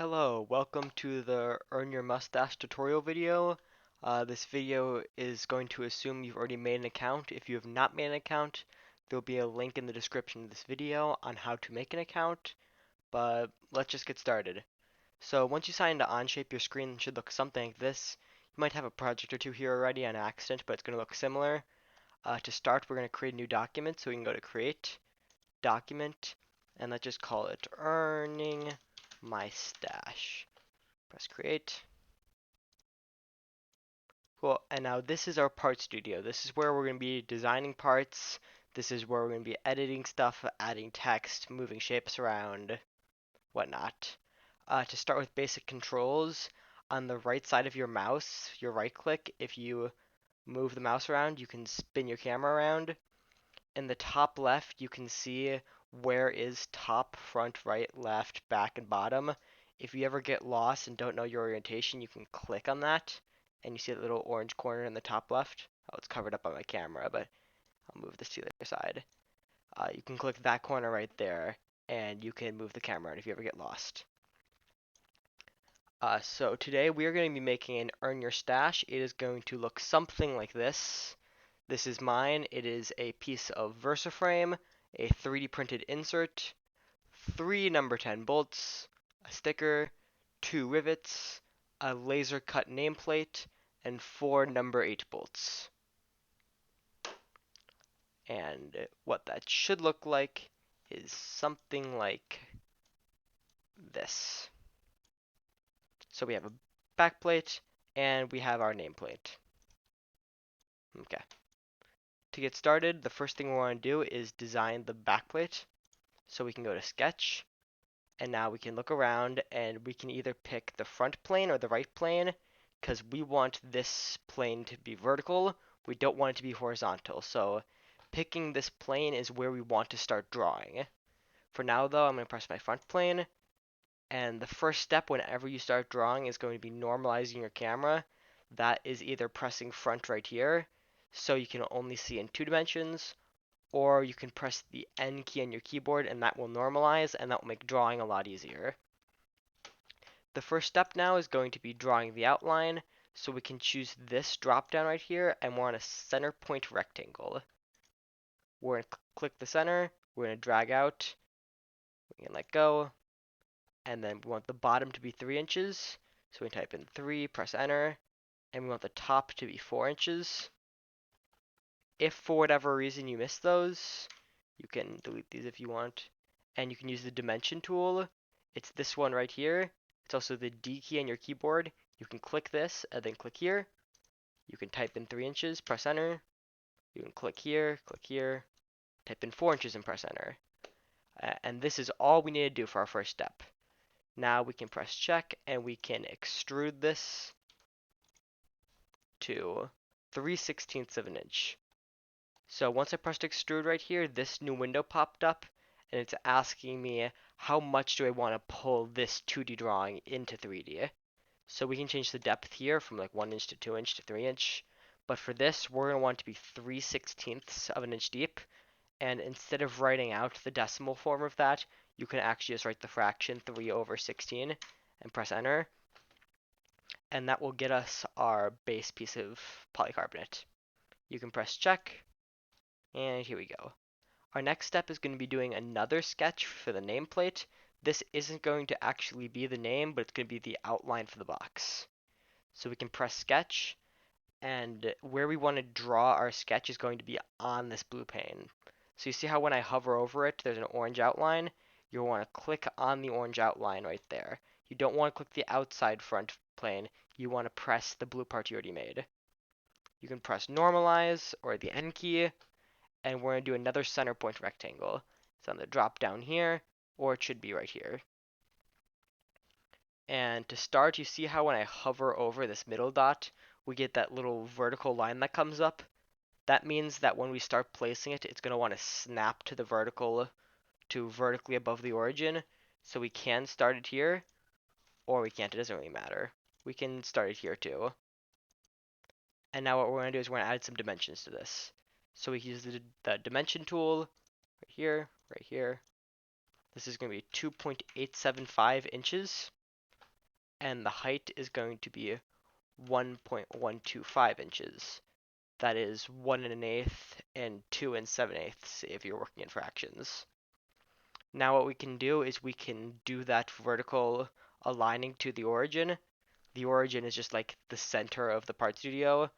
Hello, welcome to the Earn Your Mustache tutorial video. This video is going to assume you've already made an account. If you have not made an account, there'll be a link in the description of this video on how to make an account, but let's just get started. So once you sign into Onshape, your screen should look something like this. You might have a project or two here already on accident, but it's going to look similar. To start, we're going to create a new document, so we can go to Create, Document, and let's just call it Earning My Stash. Press create. Cool, and now this is our part studio. This is where we're going to be designing parts. This is where we're going to be editing stuff, adding text, moving shapes around, whatnot. To start with basic controls, on the right side of your mouse, your right click, if you move the mouse around, you can spin your camera around. In the top left, you can see where is top, front, right, left, back, and bottom. If you ever get lost and don't know your orientation, you can click on that, and you see that little orange corner in the top left. Oh, it's covered up by my camera, but I'll move this to the other side. You can click that corner right there, and you can move the camera around if you ever get lost. So today we are going to be making an Earn Your Stash. It is going to look something like this. This is mine. It is a piece of VersaFrame, a 3D printed insert, 3 number 10 bolts, a sticker, 2 rivets, a laser cut nameplate, and 4 number 8 bolts. And what that should look like is something like this. So we have a backplate and we have our nameplate. Okay. To get started, the first thing we want to do is design the backplate. So we can go to Sketch, and now we can look around and we can either pick the front plane or the right plane, because we want this plane to be vertical. We don't want it to be horizontal. So picking this plane is where we want to start drawing. For now though, I'm going to press my front plane, and the first step whenever you start drawing is going to be normalizing your camera. That is either pressing front right here, so you can only see in 2 dimensions, or you can press the N key on your keyboard and that will normalize, and that will make drawing a lot easier. The first step now is going to be drawing the outline, so we can choose this drop down right here, and we're on a center point rectangle. We're going to click the center, we're going to drag out, we can let go, and then we want the bottom to be 3 inches, so we type in 3, press enter, and we want the top to be 4 inches. If for whatever reason you miss those, you can delete these if you want, and you can use the dimension tool. It's this one right here. It's also the D key on your keyboard. You can click this and then click here. You can type in 3 inches, press enter. You can click here, type in 4 inches and press enter. And this is all we need to do for our first step. Now we can press check and we can extrude this to 3/16 of an inch. So once I pressed extrude right here, this new window popped up, and it's asking me how much do I want to pull this 2D drawing into 3D. So we can change the depth here from like 1 inch to 2 inch to 3 inch. But for this, we're going to want it to be 3/16 of an inch deep. And instead of writing out the decimal form of that, you can actually just write the fraction 3/16 and press enter. And that will get us our base piece of polycarbonate. You can press check, and here we go. Our next step is going to be doing another sketch for the nameplate. This isn't going to actually be the name, but it's going to be the outline for the box. So we can press sketch, and where we want to draw our sketch is going to be on this blue pane. So you see how when I hover over it, there's an orange outline? You'll want to click on the orange outline right there. You don't want to click the outside front plane. You want to press the blue part you already made. You can press normalize or the N key, and we're going to do another center point rectangle. It's on the drop down here, or it should be right here. And to start, you see how when I hover over this middle dot, we get that little vertical line that comes up? That means that when we start placing it, it's going to want to snap to the vertically above the origin. So we can start it here, or we can't. It doesn't really matter. We can start it here too. And now what we're going to do is we're going to add some dimensions to this. So we use the dimension tool right here, right here. This is going to be 2.875 inches. and the height is going to be 1.125 inches. That is 1 1/8 and 2 7/8 if you're working in fractions. Now what we can do is we can do that vertical aligning to the origin. The origin is just like the center of the part studio.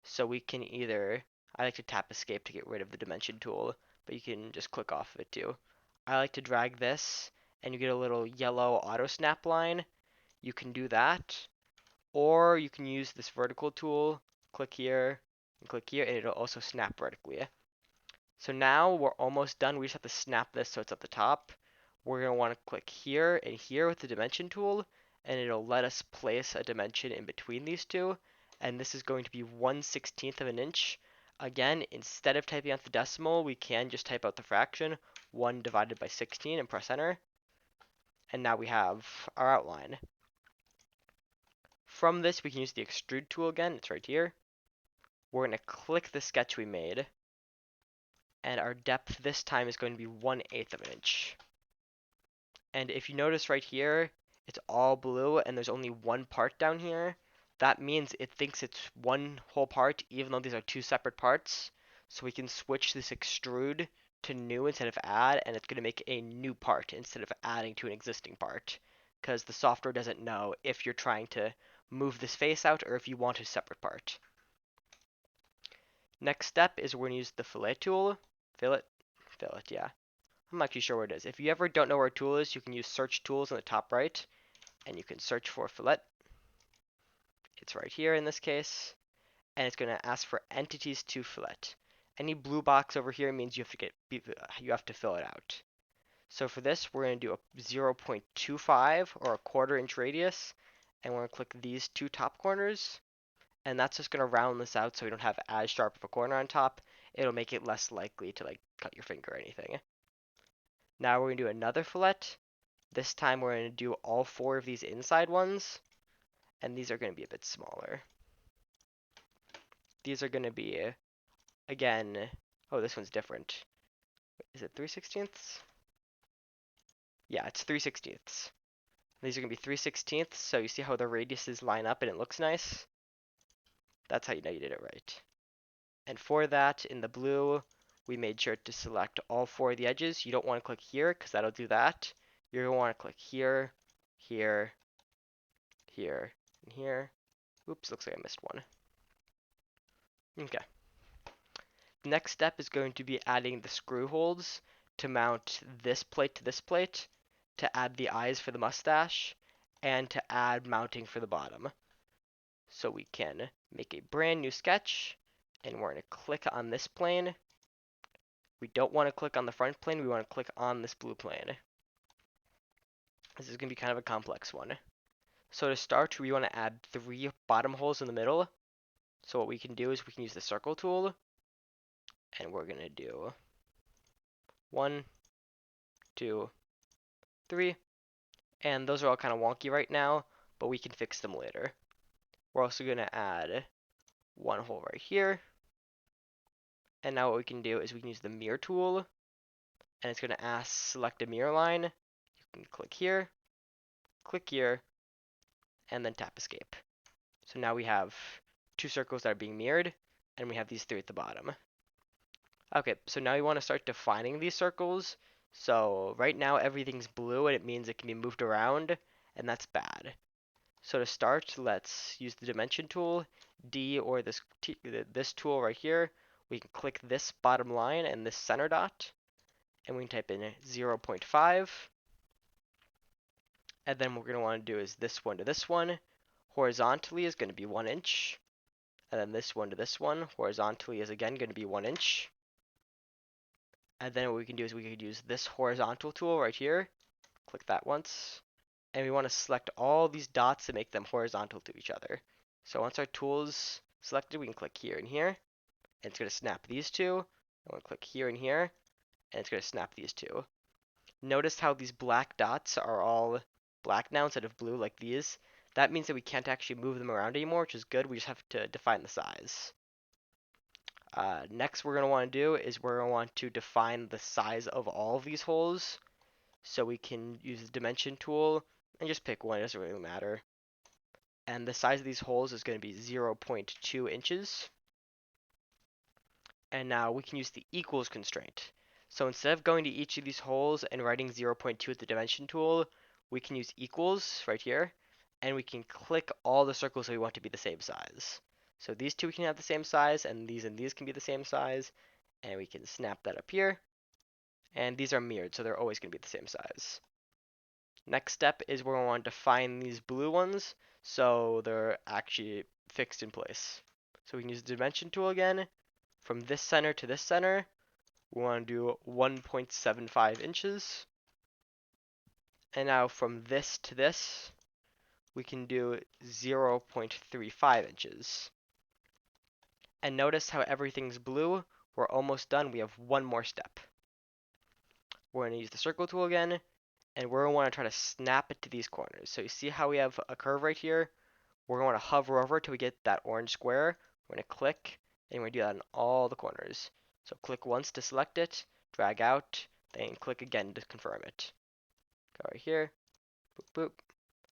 So we can either, I like to tap escape to get rid of the dimension tool, but you can just click off of it too. I like to drag this and you get a little yellow auto snap line. You can do that, or you can use this vertical tool, click here and click here, and it'll also snap vertically. So now we're almost done. We just have to snap this so it's at the top. We're going to want to click here and here with the dimension tool, and it'll let us place a dimension in between these two. And this is going to be 1/16 of an inch. Again, instead of typing out the decimal, we can just type out the fraction, 1 divided by 16, and press enter. And now we have our outline. From this, we can use the extrude tool again. It's right here. We're going to click the sketch we made, and our depth this time is going to be 1/8 of an inch. And if you notice right here, it's all blue and there's only one part down here. That means it thinks it's one whole part, even though these are two separate parts. So we can switch this extrude to new instead of add, and it's going to make a new part instead of adding to an existing part. Because the software doesn't know if you're trying to move this face out or if you want a separate part. Next step is we're going to use the fillet tool. Fillet, yeah. I'm not actually sure where it is. If you ever don't know where a tool is, you can use search tools in the top right, and you can search for fillet. It's right here in this case, and it's going to ask for entities to fillet. Any blue box over here means you have to fill it out. So for this, we're going to do a 0.25 or a 1/4 inch radius, and we're going to click these two top corners, and that's just going to round this out so we don't have as sharp of a corner on top. It'll make it less likely to like cut your finger or anything. Now we're going to do another fillet. This time we're going to do all 4 of these inside ones, and these are going to be a bit smaller. These are going to be, again, oh, this one's different. Is it 3/16? Yeah, it's 3/16. These are going to be 3/16, so you see how the radiuses line up and it looks nice? That's how you know you did it right. And for that, in the blue, we made sure to select all 4 of the edges. You don't want to click here, because that'll do that. You're going to want to click here, here, here, and here. Oops, looks like I missed one. Okay. The next step is going to be adding the screw holes to mount this plate to this plate, to add the eyes for the mustache, and to add mounting for the bottom. So we can make a brand new sketch, and we're going to click on this plane. We don't want to click on the front plane, we want to click on this blue plane. This is going to be kind of a complex one. So to start, we want to add 3 bottom holes in the middle. So what we can do is we can use the circle tool, and we're going to do 1, 2, 3, and those are all kind of wonky right now, but we can fix them later. We're also going to add 1 hole right here, and now what we can do is we can use the mirror tool, and it's going to ask select a mirror line. You can click here, and then tap escape. So now we have 2 circles that are being mirrored, and we have these 3 at the bottom. Okay, so now we want to start defining these circles. So right now everything's blue and it means it can be moved around, and that's bad. So to start, let's use the dimension tool, D, or this tool right here. We can click this bottom line and this center dot, and we can type in 0.5. And then what we're going to want to do is this one to this one. Horizontally is going to be 1 inch. And then this one to this one, horizontally is again going to be 1 inch. And then what we can do is we could use this horizontal tool right here. Click that once. And we want to select all these dots to make them horizontal to each other. So once our tool's selected, we can click here and here. And it's going to snap these two. And we'll click here and here. And it's going to snap these two. Notice how these black dots are all black now instead of blue like these. That means that we can't actually move them around anymore, which is good. We just have to define the size. Next we're going to want to do is we're going to want to define the size of all of these holes. So we can use the dimension tool and just pick one, it doesn't really matter. and the size of these holes is going to be 0.2 inches. And now we can use the equals constraint. So instead of going to each of these holes and writing 0.2 with the dimension tool, we can use equals right here, and we can click all the circles that we want to be the same size. So these two can have the same size, and these can be the same size, and we can snap that up here. And these are mirrored, so they're always going to be the same size. Next step is we're going to define these blue ones so they're actually fixed in place. So we can use the dimension tool again. From this center to this center, we want to do 1.75 inches. And now from this to this, we can do 0.35 inches. And notice how everything's blue. We're almost done. We have one more step. We're going to use the circle tool again, and we're going to want to try to snap it to these corners. So you see how we have a curve right here? We're going to hover over till we get that orange square. We're going to click, and we're going to do that on all the corners. So click once to select it, drag out, then click again to confirm it. Go right here, boop, boop.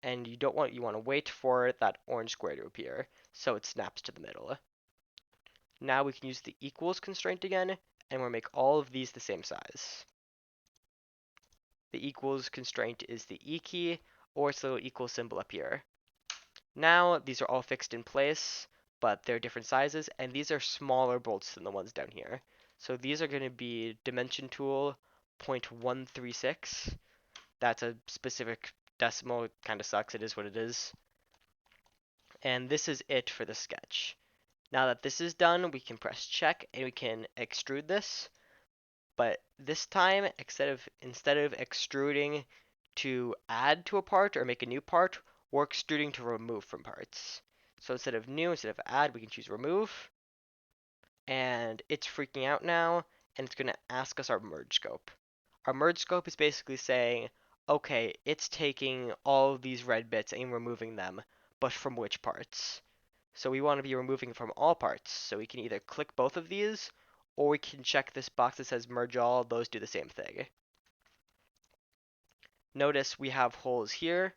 And you want to wait for that orange square to appear, so it snaps to the middle. Now we can use the equals constraint again, and we'll make all of these the same size. The equals constraint is the E key, or it's the little equal symbol up here. Now these are all fixed in place, but they're different sizes, and these are smaller bolts than the ones down here. So these are going to be dimension tool 0.136. That's a specific decimal. It kind of sucks. It is what it is. And this is it for the sketch. Now that this is done, we can press check and we can extrude this. But this time, instead of extruding to add to a part or make a new part, we're extruding to remove from parts. So instead of add, we can choose remove. And it's freaking out now, and it's going to ask us our merge scope. Our merge scope is basically saying, okay, it's taking all of these red bits and removing them, but from which parts? So we want to be removing from all parts. So we can either click both of these, or we can check this box that says merge all. Those do the same thing. Notice we have holes here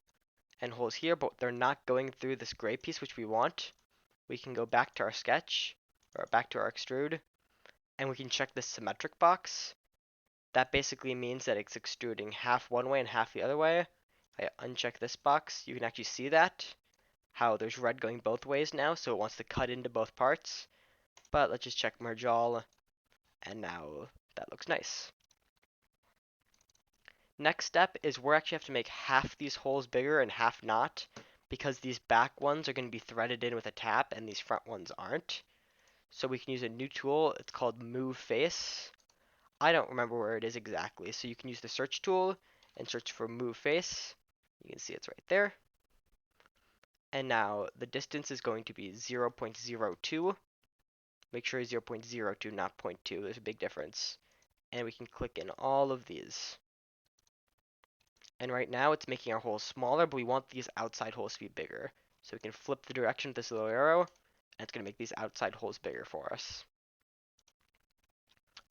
and holes here, but they're not going through this gray piece, which we want. We can go back to our sketch, or back to our extrude, and we can check this symmetric box. That basically means that it's extruding half one way and half the other way. If I uncheck this box, you can actually see that, how there's red going both ways now, so it wants to cut into both parts. But let's just check merge all, and now that looks nice. Next step is we're actually have to make half these holes bigger and half not, because these back ones are going to be threaded in with a tap and these front ones aren't. So we can use a new tool. It's called Move Face. I don't remember where it is exactly, so you can use the search tool and search for Move Face. You can see it's right there. And now the distance is going to be 0.02. Make sure 0.02, not 0.2. There's a big difference. And we can click in all of these. And right now it's making our holes smaller, but we want these outside holes to be bigger. So we can flip the direction of this little arrow, and it's going to make these outside holes bigger for us.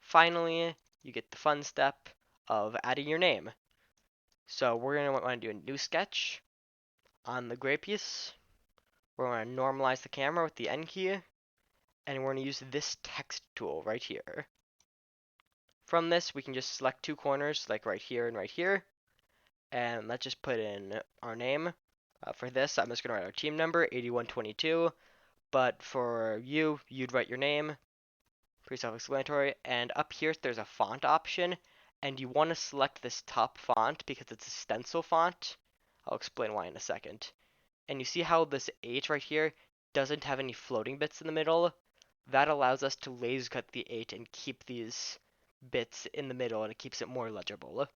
Finally, you get the fun step of adding your name. So we're going to want to do a new sketch. On the gray piece, we're going to normalize the camera with the N key, and we're going to use this text tool right here. From this, we can just select two corners, like right here and right here, and let's just put in our name. For this, I'm just going to write our team number, 8122, but for you, you'd write your name, pretty self-explanatory, and up here there's a font option, and you want to select this top font because it's a stencil font. I'll explain why in a second. And you see how this 8 right here doesn't have any floating bits in the middle? That allows us to laser cut the 8 and keep these bits in the middle, and it keeps it more legible.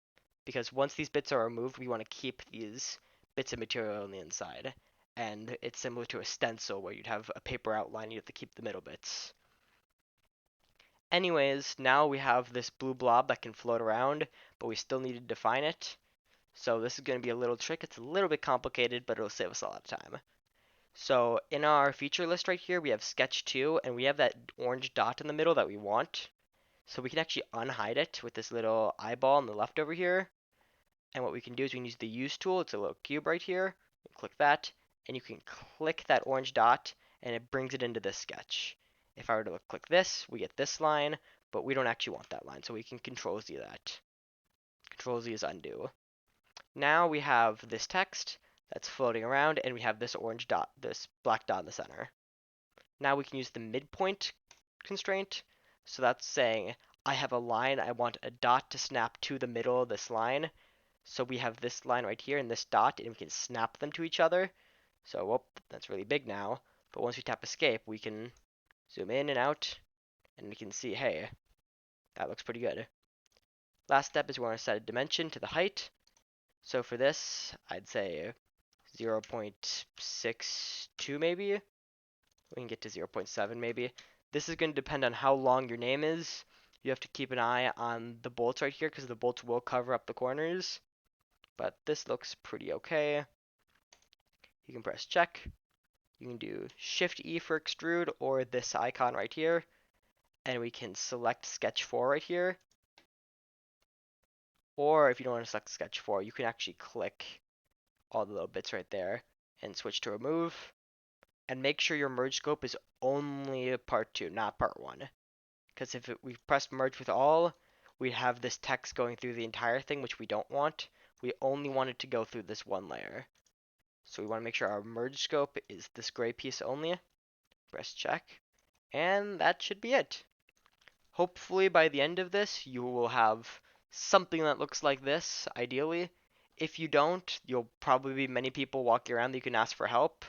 Because once these bits are removed, we want to keep these bits of material on the inside. And it's similar to a stencil where you'd have a paper outline, you have to keep the middle bits. Anyways, now we have this blue blob that can float around, but we still need to define it. So this is going to be a little trick. It's a little bit complicated, but it'll save us a lot of time. So in our feature list right here, we have sketch 2, and we have that orange dot in the middle that we want. So we can actually unhide it with this little eyeball on the left over here. And what we can do is we can use the use tool. It's a little cube right here. Click that, and you can click that orange dot, and it brings it into this sketch. If I were to click this, we get this line, but we don't actually want that line, so we can Control Z that. Control Z is undo. Now we have this text that's floating around, and we have this orange dot, this black dot in the center. Now we can use the midpoint constraint. So that's saying I have a line, I want a dot to snap to the middle of this line. So we have this line right here and this dot, and we can snap them to each other. So, whoop, that's really big now. But once we tap escape, we can zoom in and out, and we can see, hey, that looks pretty good. Last step is we want to set a dimension to the height. So for this, I'd say 0.62 maybe. We can get to 0.7 maybe. This is going to depend on how long your name is. You have to keep an eye on the bolts right here because the bolts will cover up the corners. But this looks pretty okay. You can press check. You can do Shift E for extrude or this icon right here. And we can select sketch 4 right here. Or if you don't want to select sketch 4, you can actually click all the little bits right there and switch to remove. And make sure your merge scope is only part 2, not part 1. Because if we press merge with all, we have this text going through the entire thing, which we don't want. We only want it to go through this one layer. So we want to make sure our merge scope is this gray piece only. Press check. And that should be it. Hopefully by the end of this, you will have something that looks like this, ideally. If you don't, you'll probably be many people walking around that you can ask for help.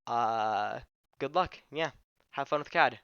Good luck. Yeah. Have fun with CAD.